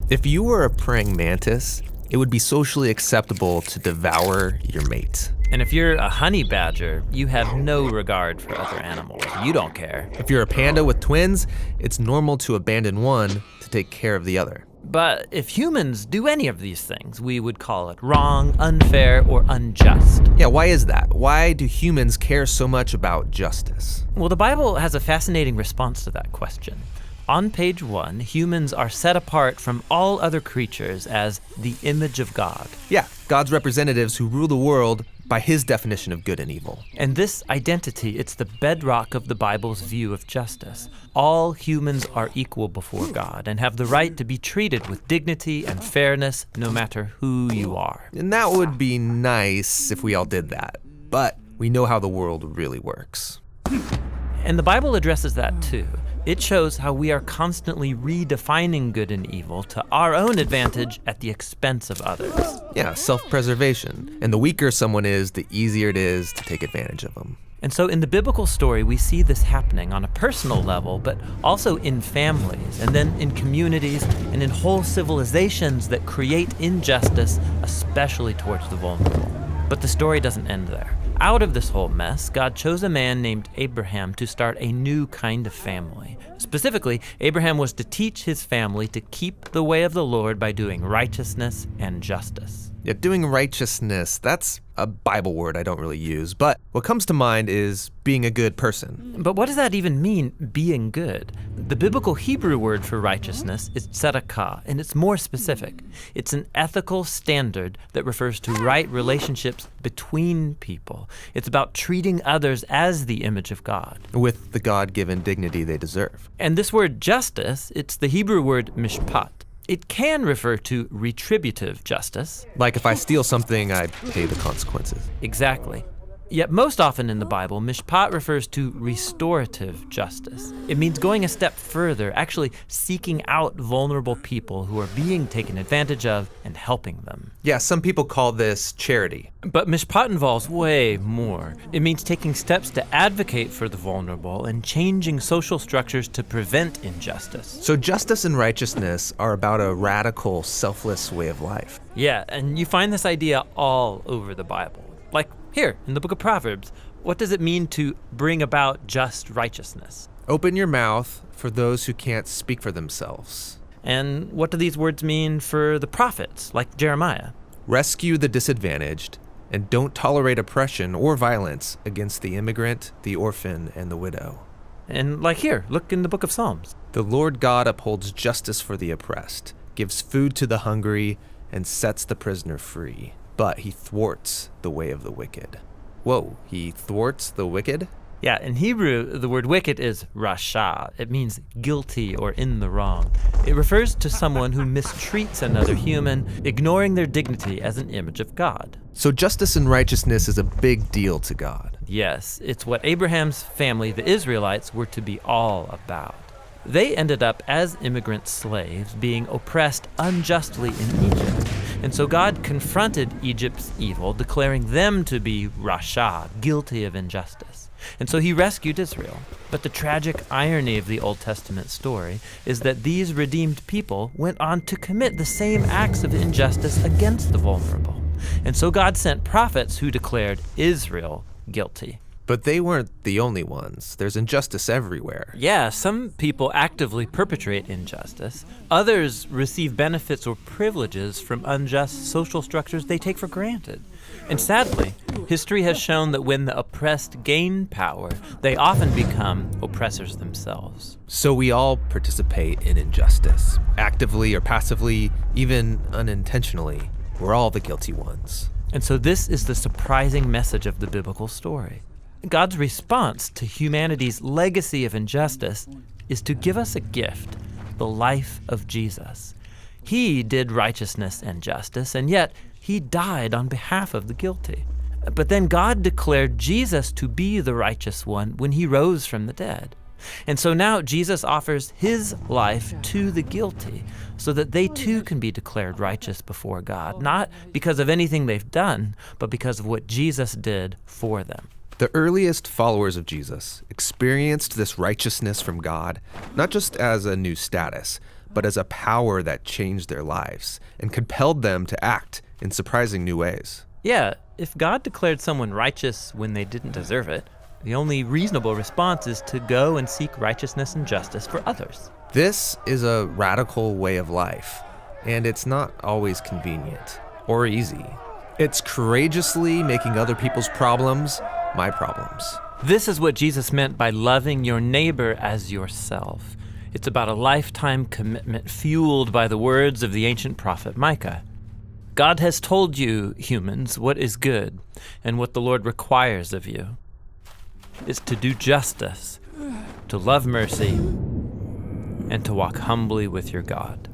If you were a praying mantis, it would be socially acceptable to devour your mate. And if you're a honey badger, you have no regard for other animals. You don't care. If you're a panda with twins, it's normal to abandon one to take care of the other. But if humans do any of these things, we would call it wrong, unfair, or unjust. Yeah, why is that? Why do humans care so much about justice? Well, the Bible has a fascinating response to that question. On page 1, humans are set apart from all other creatures as the image of God. Yeah, God's representatives who rule the world by his definition of good and evil. And this identity, it's the bedrock of the Bible's view of justice. All humans are equal before God and have the right to be treated with dignity and fairness no matter who you are. And that would be nice if we all did that. But we know how the world really works. And the Bible addresses that too. It shows how we are constantly redefining good and evil to our own advantage at the expense of others. Yeah, self-preservation. And the weaker someone is, the easier it is to take advantage of them. And so in the biblical story, we see this happening on a personal level, but also in families, and then in communities, and in whole civilizations that create injustice, especially towards the vulnerable. But the story doesn't end there. Out of this whole mess, God chose a man named Abraham to start a new kind of family. Specifically, Abraham was to teach his family to keep the way of the Lord by doing righteousness and justice. Yeah, doing righteousness, that's a Bible word I don't really use, but what comes to mind is being a good person. But what does that even mean, being good? The biblical Hebrew word for righteousness is tzedakah, and it's more specific. It's an ethical standard that refers to right relationships between people. It's about treating others as the image of God, With the God-given dignity they deserve. And this word justice, it's the Hebrew word mishpat. It can refer to retributive justice. Like if I steal something, I pay the consequences. Exactly. Yet most often in the Bible, mishpat refers to restorative justice. It means going a step further, actually seeking out vulnerable people who are being taken advantage of and helping them. Yeah, some people call this charity. But mishpat involves way more. It means taking steps to advocate for the vulnerable and changing social structures to prevent injustice. So justice and righteousness are about a radical, selfless way of life. Yeah, and you find this idea all over the Bible. Like here, in the book of Proverbs, what does it mean to bring about just righteousness? Open your mouth for those who can't speak for themselves. And what do these words mean for the prophets, like Jeremiah? Rescue the disadvantaged, and don't tolerate oppression or violence against the immigrant, the orphan, and the widow. And like here, look in the book of Psalms. The Lord God upholds justice for the oppressed, gives food to the hungry, and sets the prisoner free. But he thwarts the way of the wicked. Whoa, he thwarts the wicked? Yeah, in Hebrew, the word wicked is rasha. It means guilty or in the wrong. It refers to someone who mistreats another human, ignoring their dignity as an image of God. So justice and righteousness is a big deal to God. Yes, it's what Abraham's family, the Israelites, were to be all about. They ended up as immigrant slaves being oppressed unjustly in Egypt. And so God confronted Egypt's evil, declaring them to be rasha, guilty of injustice. And so he rescued Israel. But the tragic irony of the Old Testament story is that these redeemed people went on to commit the same acts of injustice against the vulnerable. And so God sent prophets who declared Israel guilty. But they weren't the only ones. There's injustice everywhere. Yeah, some people actively perpetrate injustice. Others receive benefits or privileges from unjust social structures they take for granted. And sadly, history has shown that when the oppressed gain power, they often become oppressors themselves. So we all participate in injustice, actively or passively, even unintentionally. We're all the guilty ones. And so this is the surprising message of the biblical story. God's response to humanity's legacy of injustice is to give us a gift, the life of Jesus. He did righteousness and justice, and yet he died on behalf of the guilty. But then God declared Jesus to be the righteous one when he rose from the dead. And so now Jesus offers his life to the guilty so that they too can be declared righteous before God, not because of anything they've done, but because of what Jesus did for them. The earliest followers of Jesus experienced this righteousness from God, not just as a new status, but as a power that changed their lives and compelled them to act in surprising new ways. Yeah, if God declared someone righteous when they didn't deserve it, the only reasonable response is to go and seek righteousness and justice for others. This is a radical way of life, and it's not always convenient or easy. It's courageously making other people's problems my problems. This is what Jesus meant by loving your neighbor as yourself. It's about a lifetime commitment fueled by the words of the ancient prophet Micah. God has told you, humans, what is good and what the Lord requires of you. It's to do justice, to love mercy, and to walk humbly with your God.